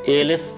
ALS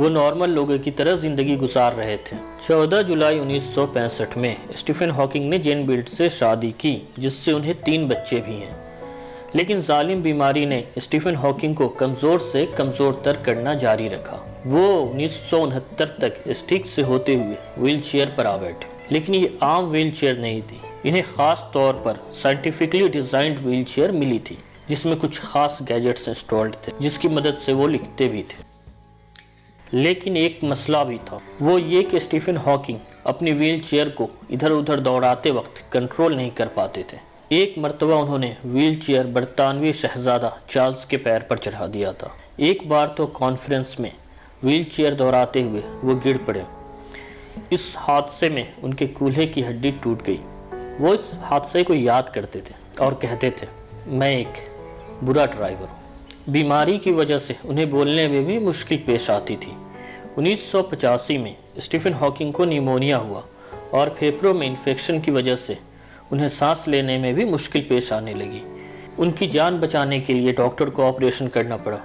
وہ normal لوگوں کی طرح زندگی گزار رہے تھے۔ 14 جولائی 1965 میں اسٹیفن ہاکنگ نے جین بیلٹ سے شادی کی، جس سے انہیں 3 بچے بھی ہیں۔ لیکن ظالم بیماری نے اسٹیفن ہاکنگ کو کمزور سے کمزور تر کرنا جاری رکھا۔ وہ 1969 تک اسٹیک سے ہوتے ہوئے ویل چیئر پر آ بیٹھے، لیکن یہ عام ویل چیئر نہیں تھی۔ انہیں خاص طور پر سائنٹیفکلی ڈیزائنڈ ویل چیئر ملی تھی، جس میں کچھ خاص گیجٹس انسٹالڈ تھے، جس کی مدد سے وہ لکھتے بھی تھے۔ لیکن ایک مسئلہ بھی تھا، وہ یہ کہ اسٹیفن ہاکنگ اپنی ویل چیئر کو ادھر ادھر دوڑاتے وقت کنٹرول نہیں کر پاتے تھے۔ ایک مرتبہ انہوں نے ویل چیئر برطانوی شہزادہ چارلز کے پیر پر چڑھا دیا تھا۔ ایک بار تو کانفرنس میں ویل چیئر دوڑاتے ہوئے وہ گر پڑے۔ اس حادثے میں ان کے کولہے کی ہڈی ٹوٹ گئی۔ وہ اس حادثے کو یاد کرتے تھے اور کہتے تھے، میں ایک برا ڈرائیور ہوں۔ بیماری کی وجہ سے انہیں بولنے میں بھی مشکل پیش آتی تھی۔ 1985 میں اسٹیفن ہاکنگ کو نیمونیا ہوا اور پھیپھڑوں میں انفیکشن کی وجہ سے انہیں سانس لینے میں بھی مشکل پیش آنے لگی۔ ان کی جان بچانے کے لیے ڈاکٹر کو آپریشن کرنا پڑا۔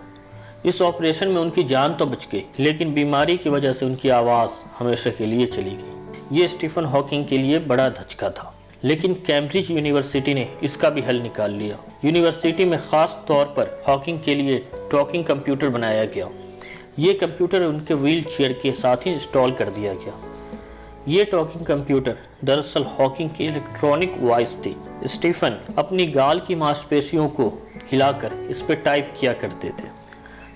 اس آپریشن میں ان کی جان تو بچ گئی، لیکن بیماری کی وجہ سے ان کی آواز ہمیشہ کے لیے چلی گئی۔ یہ اسٹیفن ہاکنگ کے لیے بڑا دھچکا تھا، لیکن کیمبرج یونیورسٹی نے اس کا بھی حل نکال لیا۔ یونیورسٹی میں خاص طور پر ہاکنگ کے لیے ٹاکنگ کمپیوٹر بنایا گیا۔ یہ کمپیوٹر ان کے ویل چیئر کے ساتھ ہی انسٹال کر دیا گیا۔ یہ ٹاکنگ کمپیوٹر دراصل ہاکنگ کی الیکٹرانک وائس تھی۔ اسٹیفن اپنی گال کی ماس پیشیوں کو ہلا کر اس پہ ٹائپ کیا کرتے تھے۔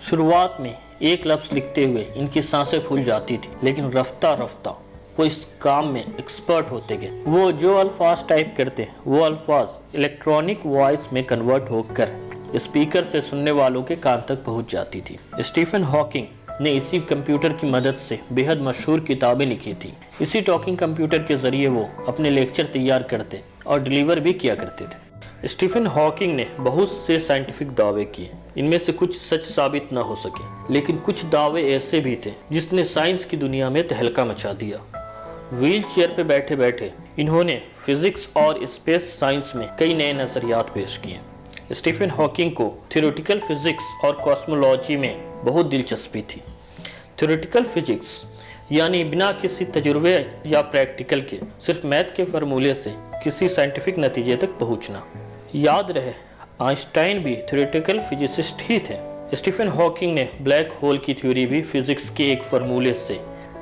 شروعات میں ایک لفظ لکھتے ہوئے ان کی سانسیں پھول جاتی تھی، لیکن رفتہ رفتہ وہ اس کام میں ایکسپرٹ ہوتے گئے۔ وہ جو الفاظ ٹائپ کرتے وہ الفاظ الیکٹرانک وائس میں کنورٹ ہو کر اسپیکر سے سننے والوں کے کان تک پہنچ جاتی تھی۔ اسٹیفن ہاکنگ نے اسی کمپیوٹر کی مدد سے بے حد مشہور کتابیں لکھی تھی۔ اسی ٹاکنگ کمپیوٹر کے ذریعے وہ اپنے لیکچر تیار کرتے اور ڈیلیور بھی کیا کرتے تھے۔ اسٹیفن ہاکنگ نے بہت سے سائنٹیفک دعوے کیے، ان میں سے کچھ سچ ثابت نہ ہو سکے، لیکن کچھ دعوے ایسے بھی تھے جس نے سائنس کی دنیا میں تہلکہ مچا دیا۔ ویل چیئر پہ بیٹھے بیٹھے انہوں نے فزکس اور اسپیس سائنس میں کئی نئے نظریات پیش کیے۔ اسٹیفن ہاکنگ کو تھیوریٹیکل فزکس اور کاسمولوجی میں بہت دلچسپی تھی۔ تھیوریٹیکل فزکس یعنی بنا کسی تجربے یا پریکٹیکل کے صرف میتھ کے فارمولے سے کسی سائنٹیفک نتیجے تک پہنچنا۔ یاد رہے آئنسٹائن بھی تھیوریٹیکل فزسسٹ ہی تھے۔ اسٹیفن ہاکنگ نے بلیک ہول کی تھیوری بھی فزکس کے ایک فارمولے سے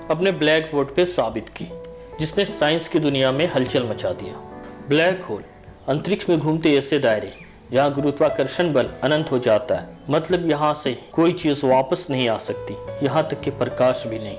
اپنے بلیک بورڈ پہ ثابت کی، جس نے سائنس کی دنیا میں ہلچل مچا دیا۔ بلیک ہول انترکش میں گھومتے ایسے دائرے جہاں گروتواکرشن بل اننت ہو جاتا ہے، مطلب یہاں سے کوئی چیز واپس نہیں آ سکتی، یہاں تک کہ پرکاش بھی نہیں،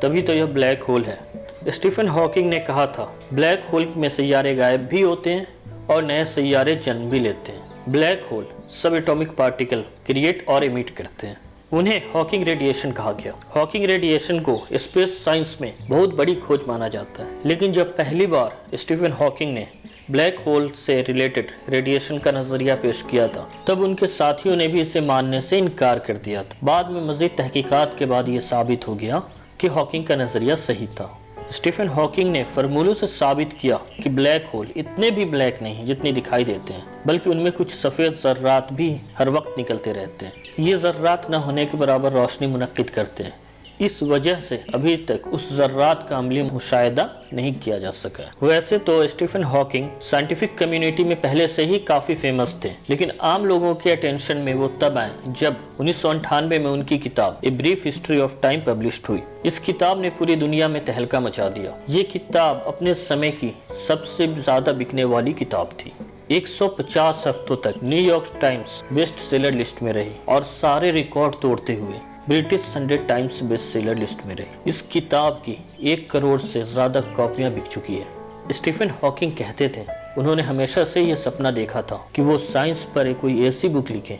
تبھی تو یہ بلیک ہول ہے۔ اسٹیفن ہاکنگ نے کہا تھا، بلیک ہول میں سیارے غائب بھی ہوتے ہیں اور نئے سیارے جنم بھی لیتے ہیں۔ بلیک ہول سب ایٹمک پارٹیکل کریٹ اور ایمٹ کرتے ہیں، انہیں ہاکنگ ریڈیشن کہا گیا۔ ہاکنگ ریڈیشن کو اسپیس سائنس میں بہت بڑی کھوج مانا جاتا ہے، لیکن جب پہلی بار اسٹیفن ہاکنگ نے بلیک ہول سے ریلیٹڈ ریڈیشن کا نظریہ پیش کیا تھا، تب ان کے ساتھیوں نے بھی اسے ماننے سے انکار کر دیا تھا۔ بعد میں مزید تحقیقات کے بعد یہ ثابت ہو گیا کہ ہاکنگ کا نظریہ صحیح تھا۔ اسٹیفن ہاکنگ نے فارمولوں سے ثابت کیا کہ بلیک ہول اتنے بھی بلیک نہیں جتنے دکھائی دیتے ہیں، بلکہ ان میں کچھ سفید ذرات بھی ہر وقت نکلتے رہتے ہیں۔ یہ ذرات نہ ہونے کے برابر روشنی منعقد کرتے ہیں، اس وجہ سے ابھی تک اس ذرات کا عملی مشاہدہ نہیں کیا جا سکا۔ ویسے تو اسٹیفن ہاکنگ سائنٹیفک کمیونٹی میں پہلے سے ہی کافی فیمس تھے، لیکن عام لوگوں کے اٹینشن میں وہ تب آئے جب 1998 میں ان کی کتاب اے Brief History of time published ہوئی۔ اس کتاب نے پوری دنیا میں تہلکہ مچا دیا۔ یہ کتاب اپنے سمے کی سب سے زیادہ بکنے والی کتاب تھی۔ 150 ہفتوں تک new York Times best seller list میں رہی اور سارے ریکارڈ توڑتے ہوئے British Sunday Times best seller list میں رہی۔ اس کتاب کی 1 کروڑ سے زیادہ کاپیاں بک چکی ہے۔ اسٹیفن ہاکنگ کہتے تھے، انہوں نے ہمیشہ سے یہ سپنا دیکھا تھا کہ وہ سائنس پر کوئی ایسی بک لکھیں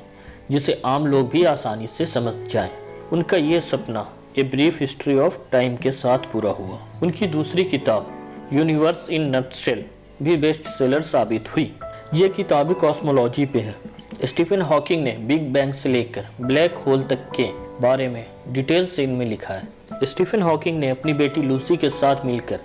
جسے عام لوگ بھی آسانی سے سمجھ جائیں۔ ان کا یہ سپنا A Brief History of Time کے ساتھ پورا ہوا۔ ان کی دوسری کتاب یونیورس ان نٹ شیل بھی بیسٹ سیلر ثابت ہوئی۔ یہ کتاب کاسمولوجی پہ ہے۔ اسٹیفن ہاکنگ نے بگ بینگ سے لے کر بلیک ہول تک کے بارے میں ڈیٹیل سے ان میں لکھا ہے۔ اسٹیفن ہاکنگ نے اپنی بیٹی لوسی کے ساتھ مل کر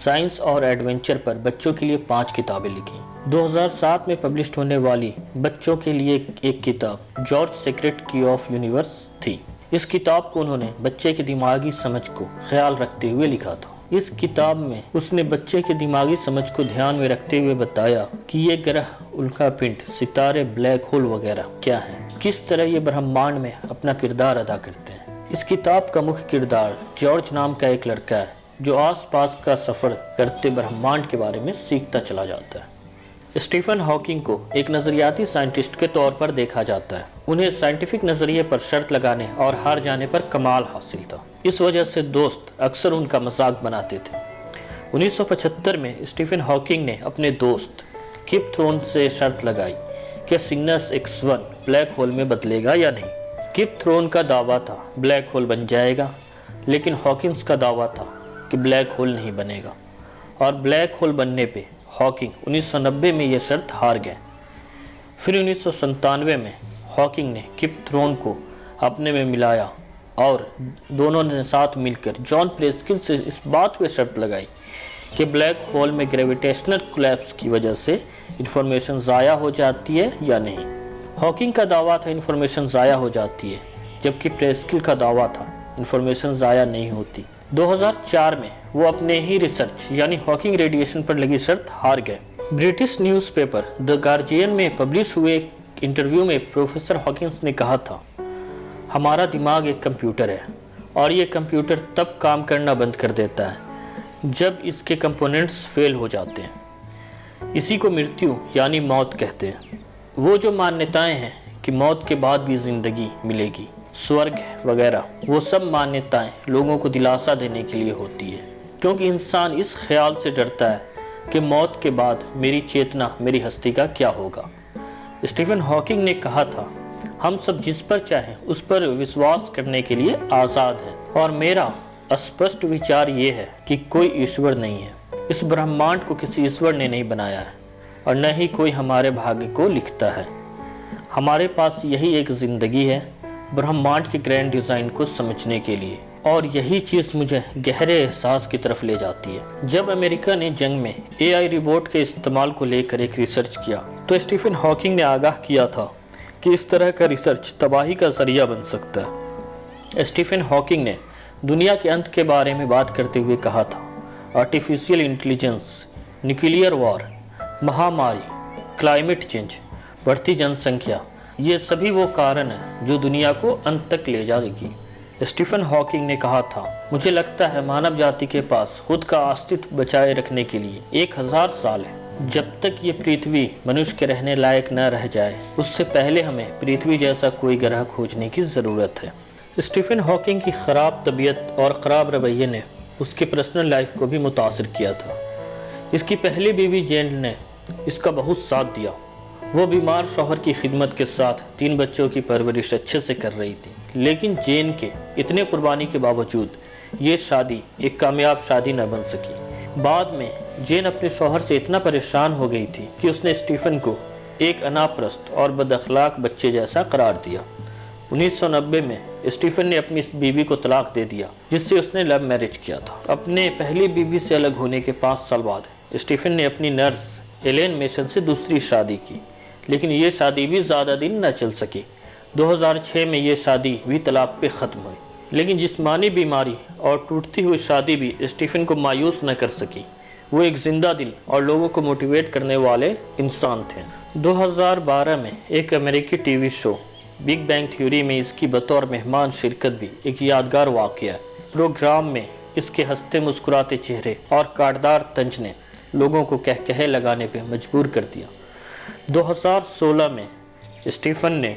سائنس اور ایڈونچر پر بچوں کے لیے 5 کتابیں لکھی۔ 2007 میں پبلشڈ ہونے والی بچوں کے لیے ایک کتاب جارج سیکرٹ کی آف یونیورس تھی۔ اس کتاب کو انہوں نے بچے کی دماغی سمجھ کو خیال رکھتے ہوئے لکھا تھا۔ اس کتاب میں اس نے بچے کے دماغی سمجھ کو دھیان میں رکھتے ہوئے بتایا کہ یہ گرہ، الکا پنڈ، ستارے، بلیک ہول وغیرہ کیا ہیں، کس طرح یہ برہمانڈ میں اپنا کردار ادا کرتے ہیں۔ اس کتاب کا مکھ کردار جارج نام کا ایک لڑکا ہے جو آس پاس کا سفر کرتے برہمانڈ کے بارے میں سیکھتا چلا جاتا ہے۔ اسٹیفن ہاکنگ کو ایک نظریاتی سائنٹسٹ کے طور پر دیکھا جاتا ہے۔ انہیں سائنٹیفک نظریے پر شرط لگانے اور ہار جانے پر کمال حاصل تھا۔ اس وجہ سے دوست اکثر ان کا مذاق بناتے تھے۔ 1975 میں اسٹیفن ہاکنگ نے اپنے دوست کپ تھرون سے شرط لگائی کہ سگنس X1 بلیک ہول میں بدلے گا یا نہیں۔ کپ تھرون کا دعویٰ تھا بلیک ہول بن جائے گا، لیکن ہاکنگز کا دعویٰ تھا کہ بلیک ہول نہیں بنے گا، اور بلیک ہول بننے پہ ہاکنگ 1990 میں یہ شرط ہار گئے۔ پھر 1997 میں ہاکنگ نے کپ تھرون کو اپنے میں ملایا اور دونوں نے ساتھ مل کر جان پریسکل سے اس بات پہ شرط لگائی کہ بلیک ہول میں گریویٹیشنل کولیپس کی وجہ سے انفارمیشن ضائع ہو جاتی ہے یا نہیں۔ ہاکنگ کا دعویٰ تھا انفارمیشن ضائع ہو جاتی ہے، جبکہ پریسکل کا دعویٰ تھا انفارمیشن ضائع نہیں ہوتی۔ 2004 میں وہ اپنے ہی ریسرچ یعنی ہاکنگ ریڈیشن پر لگی شرط ہار گئے۔ برٹش نیوز پیپر دی گارجین میں پبلش ہوئے ایک انٹرویو میں پروفیسر ہاکنگز نے کہا تھا، ہمارا دماغ ایک کمپیوٹر ہے اور یہ کمپیوٹر تب کام کرنا بند کر دیتا ہے جب اس کے کمپوننٹس فیل ہو جاتے ہیں۔ اسی کو مرتیو یعنی موت کہتے ہیں۔ وہ جو مانیتائیں ہیں کہ موت کے بعد بھی زندگی ملے گی، سورگ وغیرہ، وہ سب مانیتائیں لوگوں کو دلاسا دینے کے لیے ہوتی ہے، کیونکہ انسان اس خیال سے ڈرتا ہے کہ موت کے بعد میری چیتنا، میری ہستی کا کیا ہوگا۔ اسٹیفن ہاکنگ نے کہا تھا، ہم سب جس پر چاہیں اس پر وشواس کرنے کے لیے آزاد ہیں، اور میرا اسپشٹ وچار یہ ہے کہ کوئی ایشور نہیں ہے۔ اس برہمانڈ کو کسی ایشور نے نہیں بنایا ہے، اور نہ ہی کوئی ہمارے بھاگیہ کو لکھتا ہے۔ ہمارے پاس یہی ایک زندگی ہے برہمانڈ کے گرینڈ ڈیزائن کو سمجھنے کے لیے، اور یہی چیز مجھے گہرے احساس کی طرف لے جاتی ہے۔ جب امریکہ نے جنگ میں AI روبوٹ کے استعمال کو لے کر ایک ریسرچ کیا تو اسٹیفن ہاکنگ نے آگاہ کیا تھا کہ اس طرح کا ریسرچ تباہی کا ذریعہ بن سکتا ہے۔ اسٹیفن ہاکنگ نے دنیا کے انت کے بارے میں بات کرتے ہوئے کہا تھا، آرٹیفیشل انٹیلیجنس، نیوکلیئر وار، مہاماری، کلائمیٹ چینج، بڑھتی جن سنکھیا، یہ سبھی وہ کارن ہیں جو دنیا کو انت تک لے جائے گی۔ اسٹیفن ہاکنگ نے کہا تھا، مجھے لگتا ہے مانو جاتی کے پاس خود کا آستتو بچائے رکھنے کے لیے 1000 سال ہے۔ جب تک یہ پرتھوی منشیہ کے رہنے لائق نہ رہ جائے، اس سے پہلے ہمیں پرتھوی جیسا کوئی گرہ کھوجنے کی ضرورت ہے۔ اسٹیفن ہاکنگ کی خراب طبیعت اور خراب رویے نے اس کی پرسنل لائف کو بھی متاثر کیا تھا۔ اس کی پہلی بیوی جین نے اس کا بہت ساتھ دیا۔ وہ بیمار شوہر کی خدمت کے ساتھ 3 بچوں کی پرورش اچھے سے کر رہی تھی، لیکن جین کے اتنے قربانی کے باوجود یہ شادی ایک کامیاب شادی نہ بن سکی۔ بعد میں جین اپنے شوہر سے اتنا پریشان ہو گئی تھی کہ اس نے اسٹیفن کو ایک انا پرست اور بد اخلاق بچے جیسا قرار دیا۔ 1990 میں اسٹیفن نے اپنی بیوی کو طلاق دے دیا، جس سے اس نے لو میرج کیا تھا۔ اپنے پہلی بیوی سے الگ ہونے کے 5 سال بعد اسٹیفن نے اپنی نرس ایلین میشن سے دوسری شادی کی، لیکن یہ شادی بھی زیادہ دن نہ چل سکی۔ 2006 میں یہ شادی بھی طلاق پہ ختم ہوئی، لیکن جسمانی بیماری اور ٹوٹتی ہوئی شادی بھی اسٹیفن کو مایوس نہ کر سکی۔ وہ ایک زندہ دل اور لوگوں کو موٹیویٹ کرنے والے انسان تھے۔ 2012 میں ایک امریکی ٹی وی شو بگ بینگ تھیوری میں اس کی بطور مہمان شرکت بھی ایک یادگار واقعہ ہے۔ پروگرام میں اس کے ہنستے مسکراتے چہرے اور کاٹدار طنز نے لوگوں کو کہکہے لگانے پہ مجبور کر دیا۔ 2016 میں اسٹیفن نے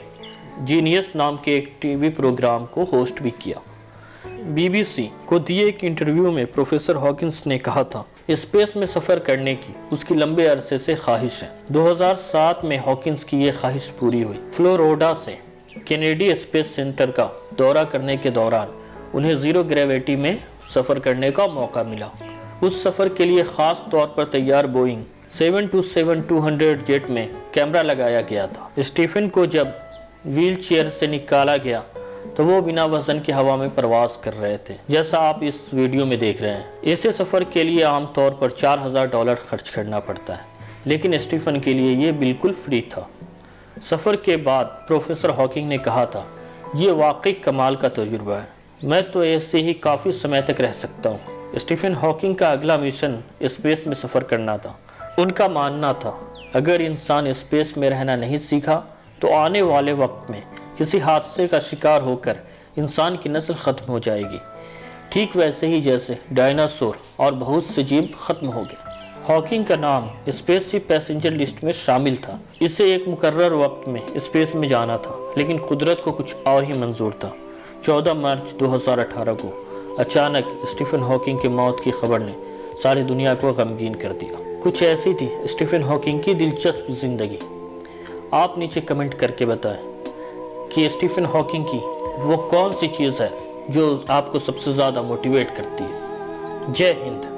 جینیس نام کے ایک ٹی وی پروگرام کو ہوسٹ بھی کیا۔ BBC کو دیے ایک انٹرویو میں پروفیسر ہاکنگز نے کہا تھا، اسپیس میں سفر کرنے کی اس کی لمبے عرصے سے خواہش ہے۔ 2007 میں ہاکنگز کی یہ خواہش پوری ہوئی۔ فلوریڈا سے کینیڈی اسپیس سینٹر کا دورہ کرنے کے دوران انہیں زیرو گریویٹی میں سفر کرنے کا موقع ملا۔ اس سفر کے لیے خاص طور پر تیار بوئنگ 727-200 جیٹ میں کیمرہ لگایا گیا تھا۔ اسٹیفن کو جب ویل چیئر سے نکالا گیا تو وہ بنا وزن کی ہوا میں پرواز کر رہے تھے، جیسا آپ اس ویڈیو میں دیکھ رہے ہیں۔ ایسے سفر کے لیے عام طور پر $4000 خرچ کرنا پڑتا ہے، لیکن اسٹیفن کے لیے یہ بالکل فری تھا۔ سفر کے بعد پروفیسر ہاکنگ نے کہا تھا یہ واقعی کمال کا تجربہ ہے، میں تو ایسے ہی کافی سمے تک رہ سکتا ہوں۔ اسٹیفن ہاکنگ کا اگلا مشن اسپیس میں سفر کرنا تھا۔ ان کا ماننا تھا اگر انسان اسپیس میں رہنا نہیں سیکھا تو آنے والے وقت میں کسی حادثے کا شکار ہو کر انسان کی نسل ختم ہو جائے گی، ٹھیک ویسے ہی جیسے ڈائناسور اور بہت سے جیو ختم ہو گئے۔ ہاکنگ کا نام اسپیس کی پیسنجر لسٹ میں شامل تھا۔ اسے ایک مقرر وقت میں اسپیس میں جانا تھا، لیکن قدرت کو کچھ اور ہی منظور تھا۔ 14 مارچ 2018 کو اچانک اسٹیفن ہاکنگ کی موت کی خبر نے ساری دنیا کو غمگین کر دیا۔ کچھ ایسی تھی اسٹیفن ہاکنگ کی دلچسپ زندگی۔ آپ نیچے کمنٹ کر کے بتائیں کہ اسٹیفن ہاکنگ کی وہ کون سی چیز ہے جو آپ کو سب سے زیادہ موٹیویٹ کرتی ہے۔ جے ہند۔